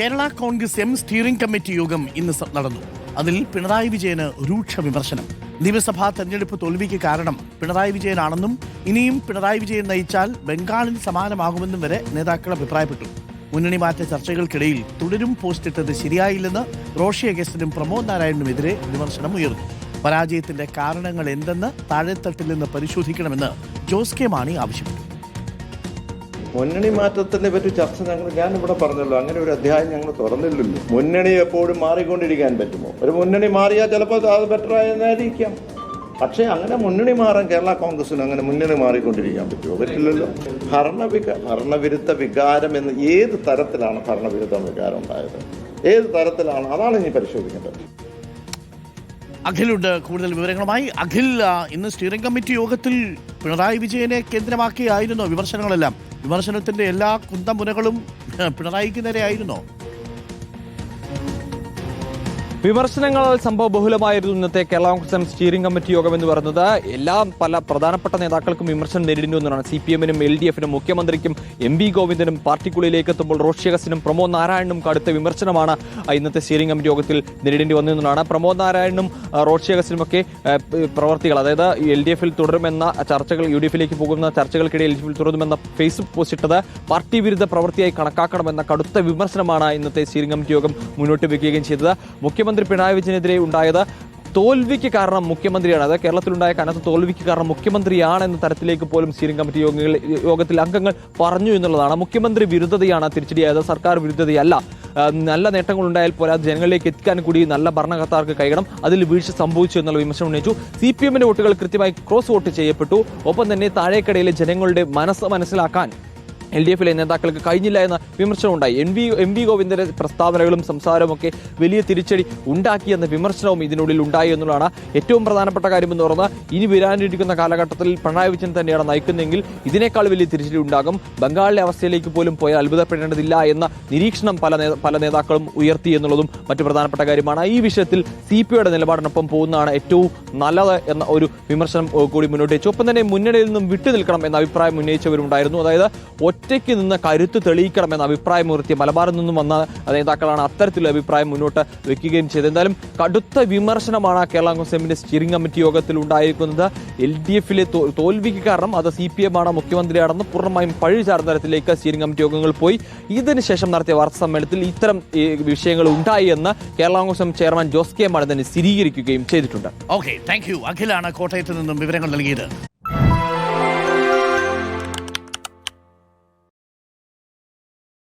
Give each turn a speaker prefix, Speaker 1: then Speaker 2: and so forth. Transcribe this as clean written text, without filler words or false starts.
Speaker 1: Kerala Congress M steering committee യോഗം ഇന്ന് നടന്നു. അതിൽ പിണറായി വിജയന് രൂക്ഷ വിമർശനം. നിയമസഭാ തെരഞ്ഞെടുപ്പ് തോൽവിക്ക് കാരണം പിണറായി വിജയനാണെന്നും ഇനിയും പിണറായി വിജയൻ നയിച്ചാൽ ബംഗാളിന് സമാനമാകുമെന്നും വരെ നേതാക്കൾ അഭിപ്രായപ്പെട്ടു. മുന്നണി മാറ്റ ചർച്ചകൾക്കിടയിൽ തുടരും പോസ്റ്റിട്ടത് ശരിയായില്ലെന്ന് റോഷി അഗസ്റ്റിനും പ്രമോദ് നാരായണനുമെതിരെ വിമർശനം ഉയർന്നു. പരാജയത്തിന്റെ കാരണങ്ങൾ എന്തെന്ന് താഴെത്തട്ടിൽ നിന്ന് പരിശോധിക്കണമെന്ന് ജോസ് കെ മാണി ആവശ്യപ്പെട്ടു.
Speaker 2: മുന്നണി മാറ്റത്തിനെ പറ്റി ചർച്ച ഞാനിവിടെ പറഞ്ഞല്ലോ, അങ്ങനെ ഒരു അധ്യായം ഞങ്ങൾ തുറന്നില്ലല്ലോ. മുന്നണി എപ്പോഴും മാറിക്കൊണ്ടിരിക്കാൻ പറ്റുമോ? ഒരു മുന്നണി മാറിയാൽ ചിലപ്പോൾ അത് ബെറ്ററായിരിക്കാം. പക്ഷേ അങ്ങനെ മുന്നണി മാറാൻ കേരള കോൺഗ്രസിന് അങ്ങനെ മുന്നണി മാറിക്കൊണ്ടിരിക്കാൻ പറ്റുമോ? പറ്റില്ലല്ലോ. ഭരണവിരുദ്ധ വികാരം എന്ന് ഏത് തരത്തിലാണ് ഭരണവിരുദ്ധ വികാരം ഉണ്ടായത്? ഏത് തരത്തിലാണ്? അതാണ് ഇനി പരിശോധിക്കേണ്ടത്.
Speaker 1: അഖിലുണ്ട് കൂടുതൽ വിവരങ്ങളുമായി. അഖിൽ, ഇന്ന് സ്റ്റിയറിംഗ് കമ്മിറ്റി യോഗത്തിൽ പിണറായി വിജയനെ കേന്ദ്രമാക്കിയായിരുന്നോ വിമർശനങ്ങളെല്ലാം? വിമർശനത്തിന്റെ എല്ലാ കുന്തമുനകളും പിണറായിക്ക് നേരെ ആയിരുന്നോ?
Speaker 3: വിമർശനങ്ങൾ സംഭവബഹുലമായിരുന്നു ഇന്നത്തെ Kerala Congress M steering committee യോഗം എന്ന് പറയുന്നത്. പല പ്രധാനപ്പെട്ട നേതാക്കൾക്കും വിമർശനം നേരിടേണ്ടി വന്നതാണ്. CPM-നും LDF-നും മുഖ്യമന്ത്രിക്കും MV ഗോവിന്ദനും പാർട്ടിക്കുള്ളിലേക്ക് എത്തുമ്പോൾ റോഷി അഗസ്റ്റിനും പ്രമോദ് നാരായണനും കടുത്ത വിമർശനമാണ് ഇന്നത്തെ സ്റ്റിയറിംഗ് കമ്മിറ്റി യോഗത്തിൽ നേരിടേണ്ടി വന്നതെന്നാണ്. പ്രമോദ് നാരായണനും റോഷി അഗസ്റ്റിനും ഒക്കെ പ്രവർത്തികൾ, അതായത് LDF-ൽ തുടരുമെന്ന ചർച്ചകൾ, UDF-ലേക്ക് പോകുന്ന ചർച്ചകൾക്കിടയിൽ LDF-ൽ തുടരുമെന്ന ഫേസ്ബുക്ക് പോസ്റ്റ് ഇട്ടത് പാർട്ടി വിരുദ്ധ പ്രവൃത്തിയായി കണക്കാക്കണമെന്ന കടുത്ത വിമർശനമാണ് ഇന്നത്തെ സ്റ്റിയറിംഗ് കമ്മിറ്റി യോഗം മുന്നോട്ട് വയ്ക്കുകയും ചെയ്തത്. മുഖ്യമന്ത്രി പിണറായി വിജയനെതിരെ ഉണ്ടായത് തോൽവിക്ക് കാരണം മുഖ്യമന്ത്രിയാണ്, അത് കേരളത്തിലുണ്ടായ കനത്ത തോൽവിക്ക് കാരണം മുഖ്യമന്ത്രിയാണ് എന്ന തരത്തിലേക്ക് പോലും സ്റ്റിയറിംഗ് കമ്മിറ്റി യോഗത്തിൽ അംഗങ്ങൾ പറഞ്ഞു എന്നുള്ളതാണ്. മുഖ്യമന്ത്രി വിരുദ്ധതയാണ് തിരിച്ചടിയായത്, സർക്കാർ വിരുദ്ധതയല്ല. നല്ല നേട്ടങ്ങൾ ഉണ്ടായാൽ പോരാ, ജനങ്ങളിലേക്ക് എത്തിക്കാൻ കൂടി നല്ല ഭരണകർത്താർക്ക് കഴിയണം. അതിൽ വീഴ്ച സംഭവിച്ചു എന്നുള്ള വിമർശനം ഉന്നയിച്ചു. CPM-ന്റെ വോട്ടുകൾ കൃത്യമായി ക്രോസ് വോട്ട് ചെയ്യപ്പെട്ടു. ഒപ്പം തന്നെ താഴേക്കടയിലെ ജനങ്ങളുടെ മനസ്സിലാക്കാൻ LDF-ലെ നേതാക്കൾക്ക് കഴിഞ്ഞില്ല എന്ന വിമർശനം ഉണ്ടായി. MV ഗോവിന്ദന്റെ പ്രസ്താവനകളും സംസാരവും ഒക്കെ വലിയ തിരിച്ചടി ഉണ്ടാക്കിയെന്ന വിമർശനവും ഇതിനുള്ളിൽ ഉണ്ടായി എന്നുള്ളതാണ് ഏറ്റവും പ്രധാനപ്പെട്ട കാര്യമെന്ന് പറഞ്ഞാൽ. ഇനി വരാനിരിക്കുന്ന കാലഘട്ടത്തിൽ പിണറായി വിജയൻ തന്നെയാണ് നയിക്കുന്നതെങ്കിൽ ഇതിനേക്കാൾ വലിയ തിരിച്ചടി ഉണ്ടാകും. ബംഗാളിലെ അവസ്ഥയിലേക്ക് പോലും പോയാൽ അത്ഭുതപ്പെടേണ്ടതില്ല എന്ന നിരീക്ഷണം പല നേതാക്കളും ഉയർത്തി എന്നുള്ളതും മറ്റു പ്രധാനപ്പെട്ട കാര്യമാണ്. ഈ വിഷയത്തിൽ CPI-യുടെ നിലപാടിനൊപ്പം പോകുന്നതാണ് ഏറ്റവും നല്ലത് എന്ന ഒരു വിമർശനം കൂടി മുന്നോട്ട് വെച്ചു. ഒപ്പം തന്നെ മുന്നണിയിൽ നിന്നും വിട്ടുനിൽക്കണം എന്ന അഭിപ്രായം ഉന്നയിച്ചവരുണ്ടായിരുന്നു. അതായത് ഒറ്റയ്ക്ക് നിന്ന് കരുത്ത് തെളിയിക്കണമെന്ന അഭിപ്രായം ഉയർത്തിയ മലബാറിൽ നിന്നും വന്ന നേതാക്കളാണ് അത്തരത്തിലുള്ള അഭിപ്രായം മുന്നോട്ട് വെക്കുകയും ചെയ്തത്. എന്തായാലും കടുത്ത വിമർശനമാണ് കേരള കോൺഗ്രസ് എമ്മിന്റെ സ്റ്റിയറിംഗ് കമ്മിറ്റി യോഗത്തിൽ ഉണ്ടായിരിക്കുന്നത്. LDF-ലെ തോൽവിക്ക് കാരണം അത് CPM-ആണ്, മുഖ്യമന്ത്രിയാണെന്ന് പൂർണ്ണമായും പഴി ചാർന്ന തരത്തിലേക്ക് സ്റ്റിയറിംഗ് കമ്മിറ്റി യോഗങ്ങൾ പോയി. ഇതിനുശേഷം നടത്തിയ വാർത്താ സമ്മേളനത്തിൽ ഇത്തരം വിഷയങ്ങൾ ഉണ്ടായി എന്ന് Kerala Congress M chairman Jose K Mani തന്നെ സ്ഥിരീകരിക്കുകയും ചെയ്തിട്ടുണ്ട്.
Speaker 1: Okay, thank you. അഖിലാണ് കോട്ടയത്ത് നിന്നും വിവരങ്ങൾ നൽകിയത്.